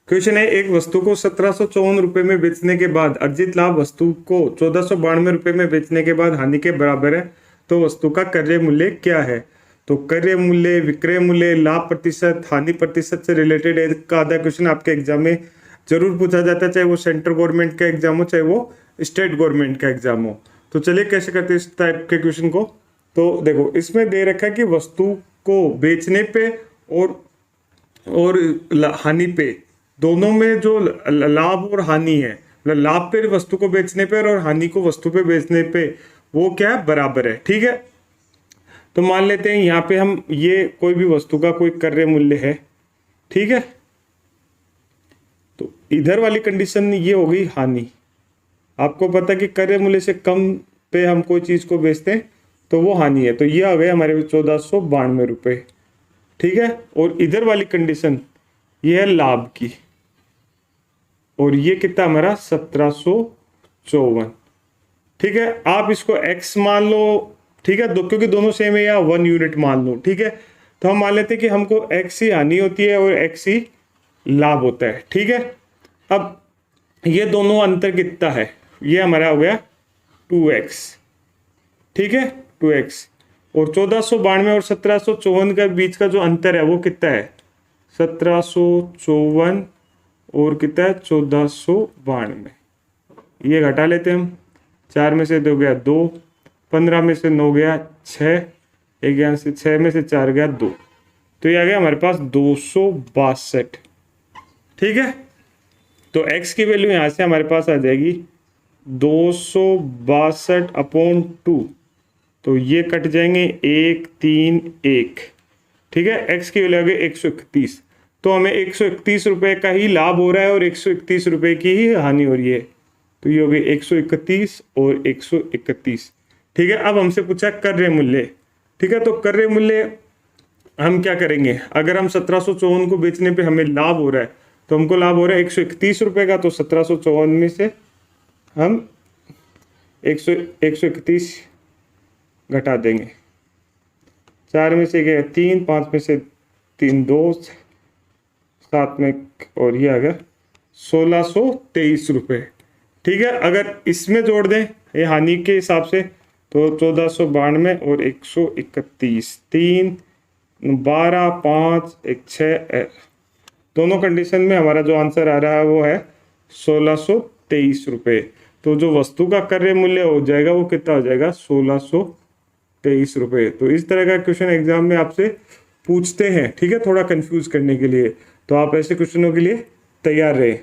Question है, एक वस्तु को 1754 रुपए में बेचने के बाद अर्जित लाभ वस्तु को 1492 रुपए में बेचने के बाद हानि के बराबर है, तो वस्तु का क्रय मूल्य क्या है। तो क्रय मूल्य, विक्रय मूल्य, लाभ प्रतिशत, हानि प्रतिशत से रिलेटेड एक का आधा क्वेश्चन आपके एग्जाम में जरूर पूछा जाता है, चाहे वो सेंट्रल गवर्नमेंट का एग्जाम हो, चाहे वो स्टेट गवर्नमेंट का एग्जाम हो। तो चलिए कैसे करते हैं इस टाइप के क्वेश्चन को। तो देखो, इसमें दे रखा है कि वस्तु को बेचने पे और हानि पे, दोनों में जो लाभ और हानि है, मतलब लाभ पे वस्तु को बेचने पे और हानि को वस्तु पे बेचने पे, वो क्या है, बराबर है। ठीक है, तो मान लेते हैं यहाँ पे हम ये कोई भी वस्तु का कोई क्रय मूल्य है। ठीक है, तो इधर वाली कंडीशन ये हो गई हानि। आपको पता है कि क्रय मूल्य से कम पे हम कोई चीज को बेचते हैं तो वो हानि है, तो ये आ गया हमारे 1492 रुपए। ठीक है, और इधर वाली कंडीशन ये है लाभ की, और ये कितना हमारा 1754। ठीक है, आप इसको x मान लो। ठीक है, क्योंकि दोनों सेम है, या 1 यूनिट मान लो। ठीक है, तो हम मान लेते हैं कि हमको x ही हानि होती है और x ही लाभ होता है। ठीक है, अब ये दोनों अंतर कितना है, ये हमारा हो गया 2x। ठीक है, 2x, और 1492 और 1754 के बीच का जो अंतर है वो कितना है, 1754 और कितना है 1492। ये घटा लेते हैं हम, 4 में से 2 गया 2, 15 में से 9 गया 6, एक यहाँ से 6 में से 4 गया 2, तो ये आ गया हमारे पास 262। ठीक है, तो x की वैल्यू यहाँ से हमारे पास आ जाएगी 262/2, तो ये कट जाएंगे 1 3 1। ठीक है, x की वैल्यू आ गई 131, तो हमें 131 रुपए का ही लाभ हो रहा है और 131 रुपए की ही हानि हो रही है, तो ये हो गई 131 और 131। ठीक है, अब हमसे पूछा क्रय मूल्य। ठीक है, तो क्रय मूल्य हम क्या करेंगे, अगर हम 1754 को बेचने पे हमें लाभ हो रहा है, तो हमको लाभ हो रहा है 131 रुपए का, तो 1754 में से हम 131 घटा देंगे। 4 में से गया 3, 5 में से 3 2, 7 में, और ये आ गया 1623 रुपये। ठीक है, अगर इसमें जोड़ दें ये हानि के हिसाब से, तो 1492 और 131, 3 12 5 1 6, दोनों कंडीशन में हमारा जो आंसर आ रहा है वो है 1623 रुपये। तो जो वस्तु का क्रय मूल्य हो जाएगा वो कितना हो जाएगा, 1623 रुपये। तो इस तरह का क्वेश्चन एग्जाम में आपसे पूछते हैं। ठीक है, थोड़ा कंफ्यूज करने के लिए, तो आप ऐसे क्वेश्चनों के लिए तैयार रहे।